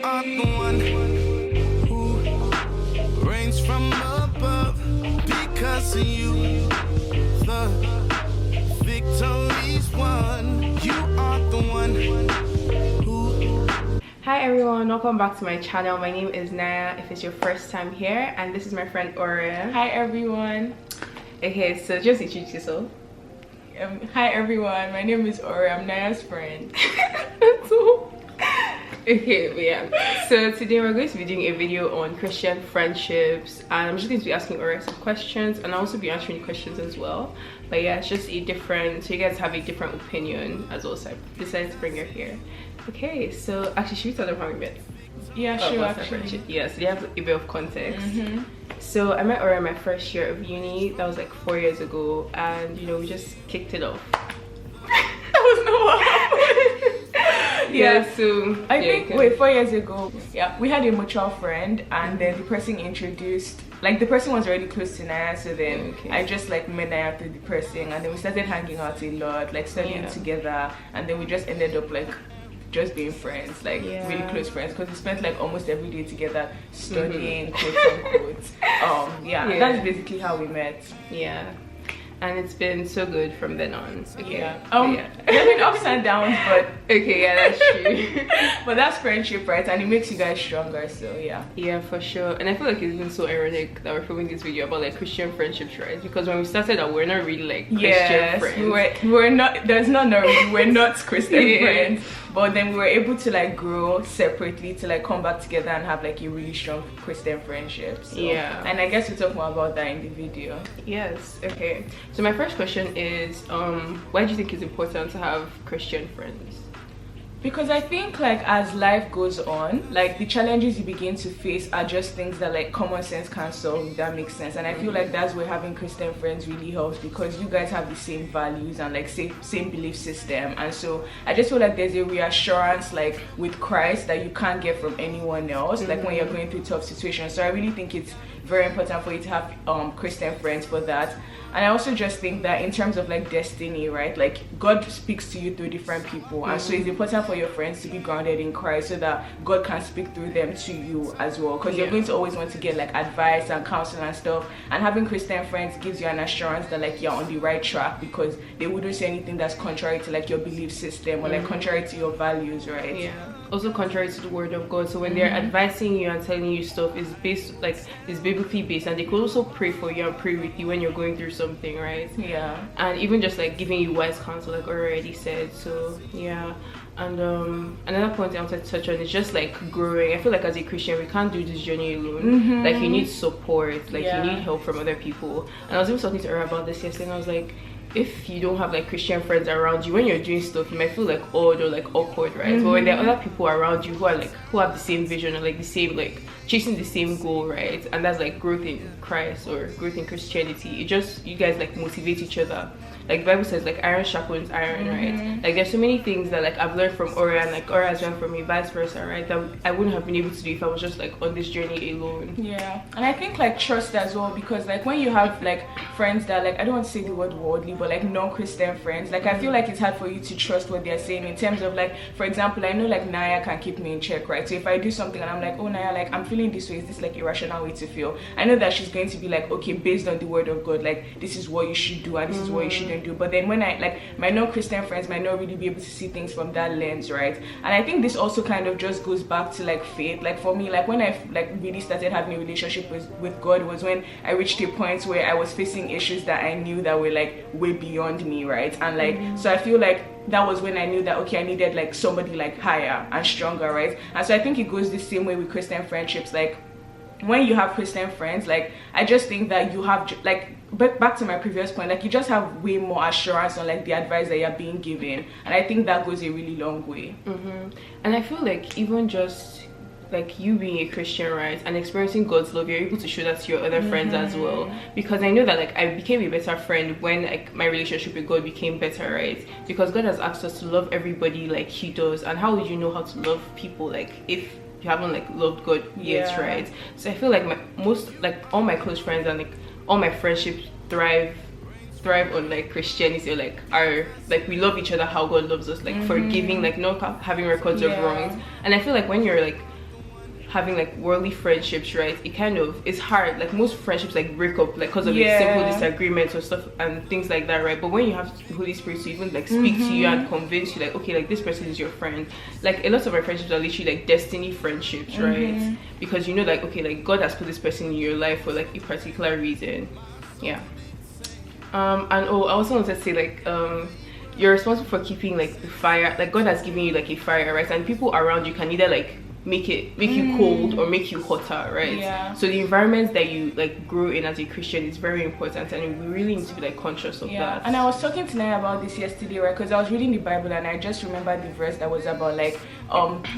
are the one who reigns from above. Because of you, the victory's won. You are the one who... Hi everyone, welcome back to my channel. My name is Naya if it's your first time here, and this is my friend Ore. Hi everyone. Okay, so just introduce yourself. Hi everyone, my name is Ore. I'm Naya's friend. Okay, but yeah, so today we're going to be doing a video on Christian friendships, and I'm just going to be asking Ore some questions, and I'll also be answering questions as well. But yeah, it's just a different, so you guys have a different opinion as well, so I decided to bring her here. Okay, so actually should we tell them how we met? Yeah, sure, actually. Yes, they have a bit of context. So I met Ore in my first year of uni. That was like 4 years ago, and you know, we just kicked it off. That was not what happened. Yeah, so I think wait, 4 years ago, yeah, we had a mutual friend, and then the person introduced, like the person was already close to Naya, so then I just like met Naya through the person, and then we started hanging out a lot, like studying together, and then we just ended up like just being friends, like really close friends, because we spent like almost every day together studying, quote unquote. That's basically how we met. Yeah, and it's been so good from then on. Okay. There's been ups and downs, but okay, yeah, that's true. But that's friendship, right? And it makes you guys stronger, so yeah, for sure. And I feel like it's been so ironic that we're filming this video about like Christian friendships, right? Because when we started out, we're not really like Christian friends. we were not, there's not we're not Christian friends, but then we were able to like grow separately to like come back together and have like a really strong Christian friendship. So, and I guess we'll talk more about that in the video. Yes. Okay, so my first question is why do you think it's important to have Christian friends? Because I think like as life goes on, like the challenges you begin to face are just things that like common sense can't solve, if that makes sense. And I feel like that's where having Christian friends really helps, because you guys have the same values and like same belief system. And so I just feel like there's a reassurance like with Christ that you can't get from anyone else, like when you're going through tough situations. So I really think it's very important for you to have Christian friends for that. And I also just think that in terms of like destiny, right, like God speaks to you through different people, and so it's important for your friends to be grounded in Christ so that God can speak through them to you as well, because you're going to always want to get like advice and counsel and stuff, and having Christian friends gives you an assurance that like you're on the right track, because they wouldn't say anything that's contrary to like your belief system or like contrary to your values, right? Also contrary to the word of God. So when they're advising you and telling you stuff is based like is biblically based, and they could also pray for you and pray with you when you're going through something, right? And even just like giving you wise counsel, like already said. So and another point I wanted to touch on is just like growing. I feel like as a Christian we can't do this journey alone. Like you need support, like you need help from other people. And I was even talking to her about this yesterday, and I was like, if you don't have like Christian friends around you when you're doing stuff, you might feel like odd or like awkward, right? But when there are other people around you who are like who have the same vision or like the same like chasing the same goal, right? And that's like growth in Christ or growth in Christianity. It just, you guys like motivate each other. Like the Bible says, like iron sharpens iron, right? Like there's so many things that like I've learned from Ore, and like Ore has learned from me, vice versa, right? That I wouldn't have been able to do if I was just like on this journey alone. And I think like trust as well, because like when you have like friends that like, I don't want to say the word worldly, but like non-Christian friends, like I feel like it's hard for you to trust what they're saying in terms of like, for example, I know like Naya can keep me in check, right? So if I do something and I'm like, oh Naya, like I'm feeling this way, is this like a rational way to feel? I know that she's going to be like, okay, based on the word of God, like this is what you should do and this is what you shouldn't do. But then when I like my non-Christian friends might not really be able to see things from that lens, right? And I think this also kind of just goes back to like faith. Like for me, like when I like really started having a relationship with God was when I reached a point where I was facing issues that I knew that were like way beyond me, right? And like so I feel like that was when I knew that okay, I needed like somebody like higher and stronger, right? And so I think it goes the same way with Christian friendships. Like when you have Christian friends, like I just think that you have like, but back to my previous point, like you just have way more assurance on like the advice that you're being given, and I think that goes a really long way. And I feel like even just like you being a Christian, right, and experiencing God's love, you're able to show that to your other friends as well. Because I know that like I became a better friend when like my relationship with God became better, right? Because God has asked us to love everybody like he does, and how would you know how to love people like if you haven't like loved God yet, right? So I feel like all my close friends and like all my friendships thrive on like Christianity, or like our like we love each other how God loves us, like forgiving, like not having records of wrongs. And I feel like when you're like having like worldly friendships, right, it kind of, it's hard, like most friendships like break up like because of like, simple disagreements or stuff and things like that, right? But when you have the Holy Spirit to even like speak to you and convince you like, okay, like this person is your friend, like a lot of my friendships are literally like destiny friendships, right? Because you know, like, okay, like God has put this person in your life for like a particular reason. Yeah. And oh, I also wanted to say, like, you're responsible for keeping like the fire, like God has given you like a fire, right? And people around you can either like make you cold or make you hotter, right? Yeah. So the environment that you like grow in as a Christian is very important, and we really need to be like conscious of that. And I was talking to Naya about this yesterday, right? Because I was reading the Bible and I just remembered the verse that was about like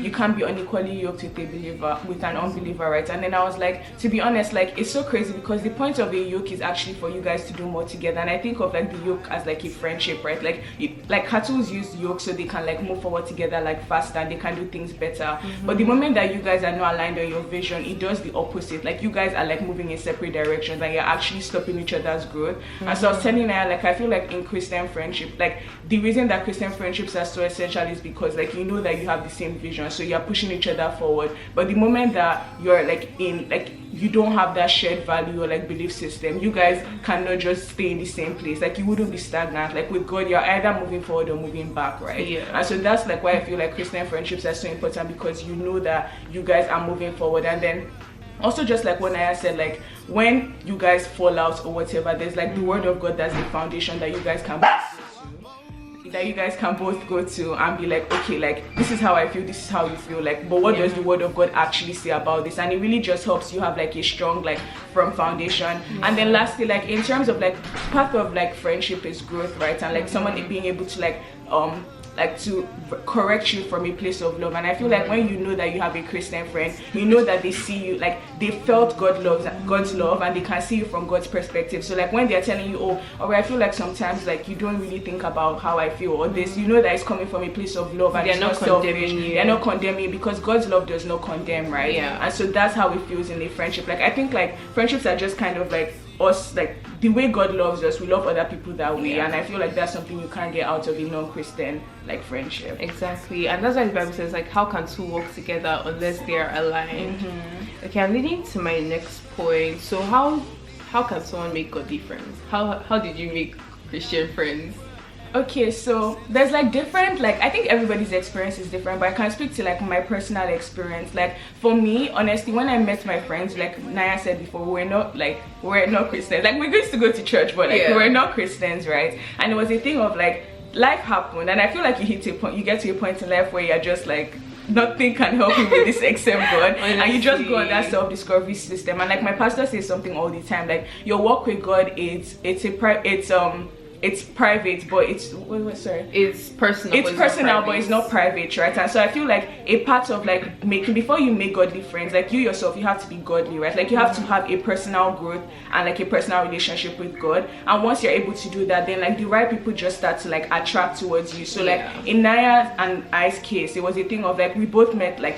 you can't be unequally yoked with a believer, with an unbeliever, right? And then I was like, to be honest, like it's so crazy because the point of a yoke is actually for you guys to do more together. And I think of like the yoke as like a friendship, right? Like like cattle use yoke so they can like move forward together like faster and they can do things better. But the moment that you guys are not aligned on your vision, it does the opposite. Like you guys are like moving in separate directions and you're actually stopping each other's growth. And so I was telling her, like, I feel like in Christian friendship, like the reason that Christian friendships are so essential is because like you know that you have the same vision, so you're pushing each other forward. But the moment that you're like in like you don't have that shared value or like belief system, you guys cannot just stay in the same place. Like you wouldn't be stagnant. Like with God, you're either moving forward or moving back, right? Yeah. And so that's like why I feel like Christian friendships are so important, because you know that you guys are moving forward. And then also just like what Naya said, like when you guys fall out or whatever, there's like the word of God, that's the foundation that you guys can both go to and be like, okay, like this is how I feel, this is how you feel, like, but what does the word of God actually say about this? And it really just helps you have like a strong like firm foundation. And then lastly, like in terms of like part of like friendship is growth, right? And like someone being able to like to correct you from a place of love. And I feel like when you know that you have a Christian friend, you know that they see you, like they felt God's love and they can see you from God's perspective. So like when they're telling you, oh, or I feel like sometimes like you don't really think about how I feel or this, you know that it's coming from a place of love and they're not condemning you. They're not condemning, because God's love does not condemn, right? Yeah. And so that's how it feels in a friendship. Like I think like friendships are just kind of like us, like the way God loves us, we love other people that way. And I feel like that's something you can't get out of a non-Christian like friendship. Exactly. And that's why the Bible says like, how can two walk together unless they are aligned? Okay, I'm leading to my next point. So how can someone make godly friends? How did you make Christian friends? Okay, so there's like different, like I think everybody's experience is different, but I can speak to like my personal experience. Like for me, honestly, when I met my friends, like Naya said before, we're not Christians. Like we used to go to church, but like we're not Christians, right? And it was a thing of like life happened, and I feel like you get to a point in life where you're just like nothing can help you with this except God. And you just go on that self-discovery system. And like my pastor says something all the time, like your walk with God it's private, but it's it's personal. It's personal, but it's not private, right? And so I feel like a part of like before you make godly friends, like you yourself, you have to be godly, right? Like you have to have a personal growth and like a personal relationship with God. And once you're able to do that, then like the right people just start to like attract towards you. So like in Naya and I's case, it was a thing of like we both met like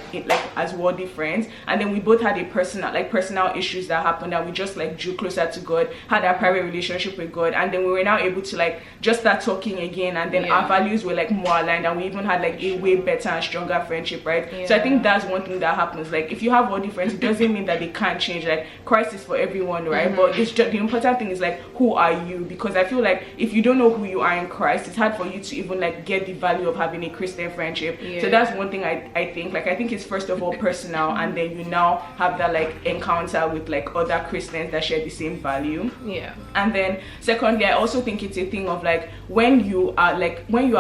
as worldly friends, and then we both had a personal issues that happened, and we just like drew closer to God, had a private relationship with God, and then we were now able to like just start talking again, and then our values were like more aligned, and we even had like a way better and stronger friendship, right? So I think that's one thing that happens. Like if you have all the friends, it doesn't mean that they can't change. Like Christ is for everyone, right? But it's just the important thing is like, who are you? Because I feel like if you don't know who you are in Christ, it's hard for you to even like get the value of having a Christian friendship. So that's one thing I think it's first of all personal, and then you now have that like encounter with like other Christians that share the same value. And then secondly, I also think it's a thing of like when you are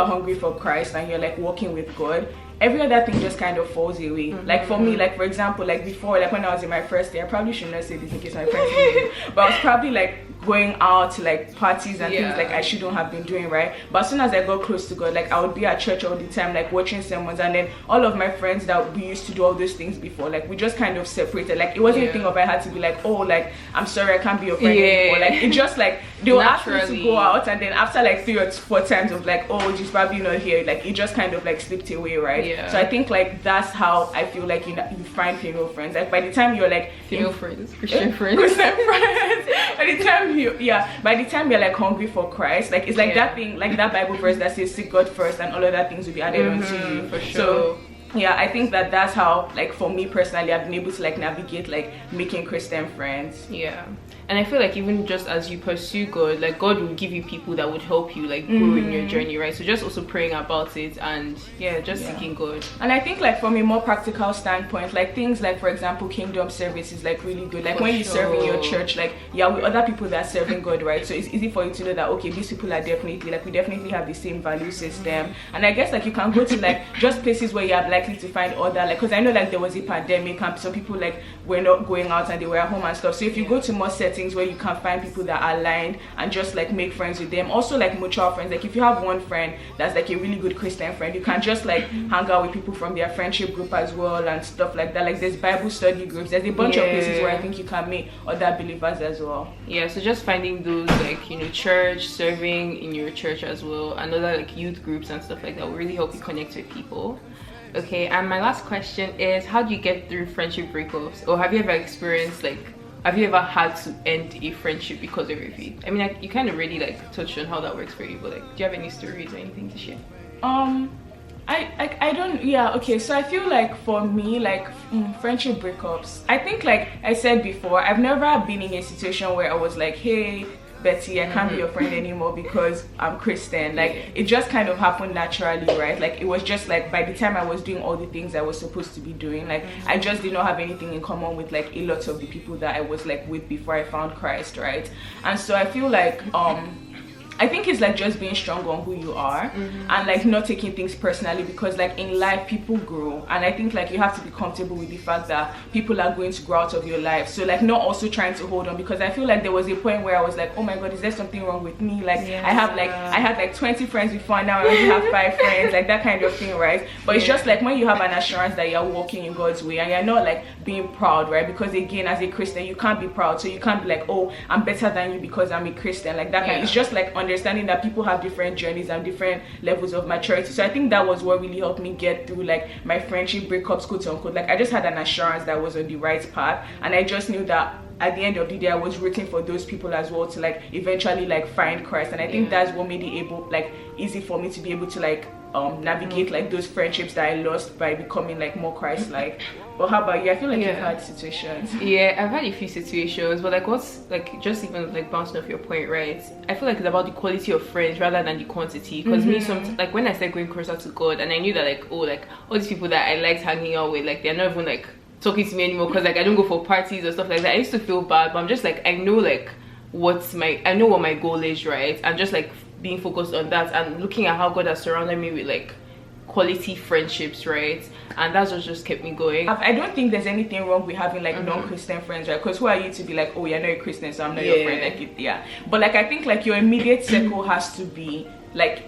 hungry for Christ and you're like walking with God, every other thing just kind of falls away. Like for me, like for example, like before, like when I was in my first year, I probably should not say this in case my friends hear, but I was probably like going out to like parties and things like I shouldn't have been doing, right? But as soon as I got close to God, like I would be at church all the time, like watching sermons, and then all of my friends that we used to do all those things before, like we just kind of separated. Like it wasn't a thing of I had to be like, oh, like I'm sorry, I can't be your friend anymore. Like it just like they will ask me to go out, and then after like 3 or 4 times of like, oh, she's probably not here, like it just kind of like slipped away, right? So I think like that's how I feel like you find female friends. Like by the time you're like Christian friends, by the time you're like hungry for Christ, like it's like that thing, like that Bible verse that says seek God first and all of that things will be added onto you. For sure. So yeah, I think that that's how, like, for me personally, I've been able to like navigate like making Christian friends. Yeah. And I feel like even just as you pursue God, like God will give you people that would help you like grow in your journey, right? So just also praying about it and just seeking God. And I think like from a more practical standpoint, like things like, for example, kingdom service is like really good. Like when you serve in your church, like with other people that are serving God, right? So it's easy for you to know that, okay, these people are definitely like, we definitely have the same value system. And I guess like you can go to like just places where you are likely to find other, like, because I know like there was a pandemic and some people like were not going out and they were at home and stuff. So if you go to more settings where you can find people that are aligned and just like make friends with them, also like mutual friends, like if you have one friend that's like a really good Christian friend, you can just like hang out with people from their friendship group as well and stuff like that. Like there's Bible study groups, there's a bunch of places where I think you can meet other believers as well. Yeah, so just finding those like, you know, church, serving in your church as well, and other like youth groups and stuff like that will really help you connect with people. Okay, and my last question is, how do you get through friendship breakups? Or have you ever experienced like, have you ever had to end a friendship because of your faith? I mean, like, you kind of already like touched on how that works for you, but like, do you have any stories or anything to share? I don't, okay, so I feel like for me, like friendship breakups, I think like I said before, I've never been in a situation where I was like, hey Betty, I can't be your friend anymore because I'm Christian. Like it just kind of happened naturally, right? Like it was just like by the time I was doing all the things I was supposed to be doing, like I just did not have anything in common with like a lot of the people that I was like with before I found Christ, right? And so I feel like I think it's like just being strong on who you are and like not taking things personally, because like in life people grow, and I think like you have to be comfortable with the fact that people are going to grow out of your life. So like not also trying to hold on, because I feel like there was a point where I was like, oh my god, is there something wrong with me? Like I had like 20 friends before, now I only have 5 friends, like that kind of thing, right? But it's just like when you have an assurance that you're walking in God's way and you're not like being proud, right? Because again, as a Christian, you can't be proud, so you can't be like, oh, I'm better than you because I'm a Christian, like that kind. It's just like understanding that people have different journeys and different levels of maturity. So I think that was what really helped me get through like my friendship breakups, quote unquote. Like I just had an assurance that I was on the right path, and I just knew that at the end of the day I was rooting for those people as well to like eventually like find Christ. And I think that's what made it easy for me to be able to like navigate like those friendships that I lost by becoming like more Christ-like. But how about you? I feel like you've had situations. Yeah, I've had a few situations, but like what's like just even like bouncing off your point, right? I feel like it's about the quality of friends rather than the quantity. Because me, like when I started going closer to God, and I knew that like, oh, like all these people that I liked hanging out with, like they're not even like talking to me anymore because like I don't go for parties or stuff like that. I used to feel bad, but I'm just like, I know like I know what my goal is, right? And just like being focused on that and looking at how God has surrounded me with like quality friendships, right? And that's what just kept me going. I don't think there's anything wrong with having like non-Christian friends, right? Because who are you to be like, oh, you're not a Christian, so I'm not your friend? Like but like I think like your immediate circle has to be like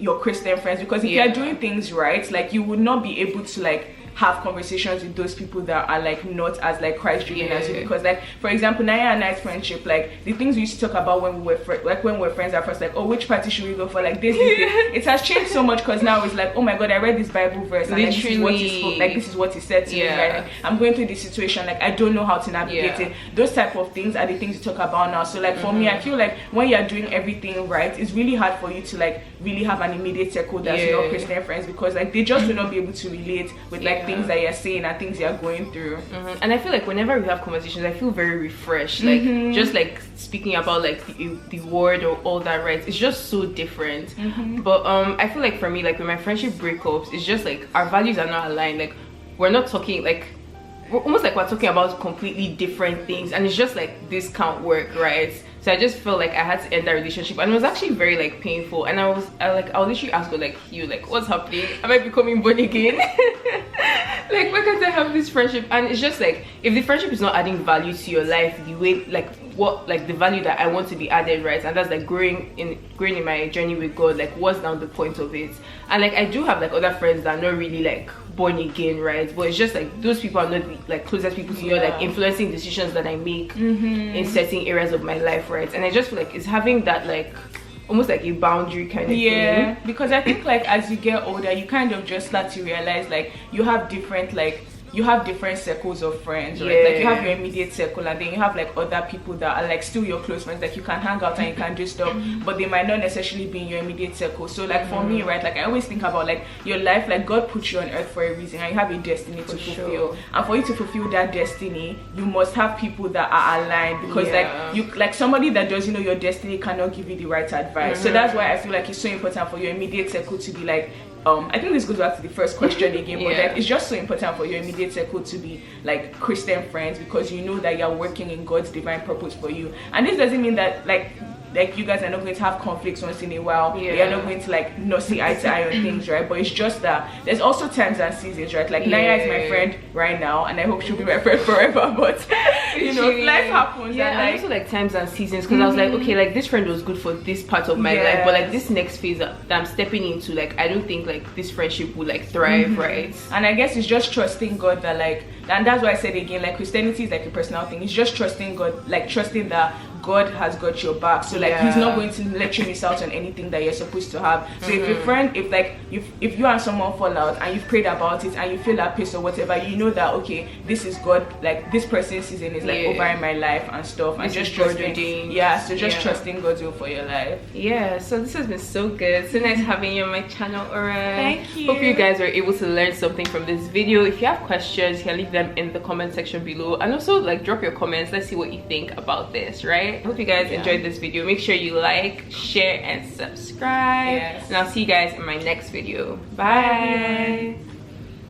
your Christian friends, because if you're doing things right, like you would not be able to like have conversations with those people that are like not as like Christ driven as you. Because like for example, Naya and I's friendship, like the things we used to talk about when we were friends at first, like, oh, which party should we go for, like this it has changed so much, because now it's like, oh my god, I read this Bible verse and like, this is what he spoke, like this is what he said to me, right? Like, I'm going through this situation, like I don't know how to navigate it. Those type of things are the things you talk about now. So like for me, I feel like when you're doing everything right, it's really hard for you to like really have an immediate circle that's not Christian friends, because like they just will not be able to relate with like things that you're saying and things you're going through. And I feel like whenever we have conversations, I feel very refreshed, like just like speaking about like the word or all that, right? It's just so different. But I feel like for me, like with my friendship breakups, it's just like our values are not aligned. Like we're not talking, like we're almost like we're talking about completely different things, and it's just like this can't work, right? So I just felt like I had to end that relationship, and it was actually very like painful. And I literally asked God, like, you, like, what's happening? Am I becoming born again? Like, why can't I have this friendship? And it's just like, if the friendship is not adding value to your life the way like what like the value that I want to be added, right? And that's like growing in my journey with God, like what's now the point of it? And like I do have like other friends that are not really like born again, right? But it's just like those people are not the like closest people to you, like influencing decisions that I make in certain areas of my life, right? And I just feel like it's having that like almost like a boundary kind of thing. Because I think like as you get older, you kind of just start to realize like you have different like you have different circles of friends, right? Like you have your immediate circle, and then you have like other people that are like still your close friends, like you can hang out and you can do stuff, but they might not necessarily be in your immediate circle. So like for me, right, like I always think about like your life, like God put you on earth for a reason, and you have a destiny to fulfill. And for you to fulfill that destiny, you must have people that are aligned, because like you, like somebody that doesn't know your destiny cannot give you the right advice. So that's why I feel like it's so important for your immediate circle to be like, I think this goes back to the first question again, but like, it's just so important for your immediate circle to be like Christian friends, because you know that you're working in God's divine purpose for you. And this doesn't mean that like you guys are not going to have conflicts once in a while. You're not going to like not see eye to eye on things, right? But it's just that there's also times and seasons, right? Like Naya is my friend right now, and I hope she'll be my friend forever, but you know, life happens. And like, also like times and seasons, because I was like, okay, like this friend was good for this part of my life, but like this next phase that I'm stepping into, like I don't think like this friendship will like thrive, right? And I guess it's just trusting God that like, and that's why I said again, like Christianity is like a personal thing. It's just trusting God, like trusting that God has got your back. So like he's not going to let you miss out on anything that you're supposed to have. So if your friend, if like if you and someone fall out and you've prayed about it and you feel at peace or whatever, you know that okay, this is God, like this person's season is like over in my life and stuff, and just trusting trusting God's will for your life. So this has been so good, so nice having you on my channel. Alright, thank you. Hope you guys were able to learn something from this video. If you have questions, you can leave them in the comment section below, and also like drop your comments. Let's see what you think about this, right? Hope you guys enjoyed this video. Make sure you like, share, and subscribe. And I'll see you guys in my next video. Bye.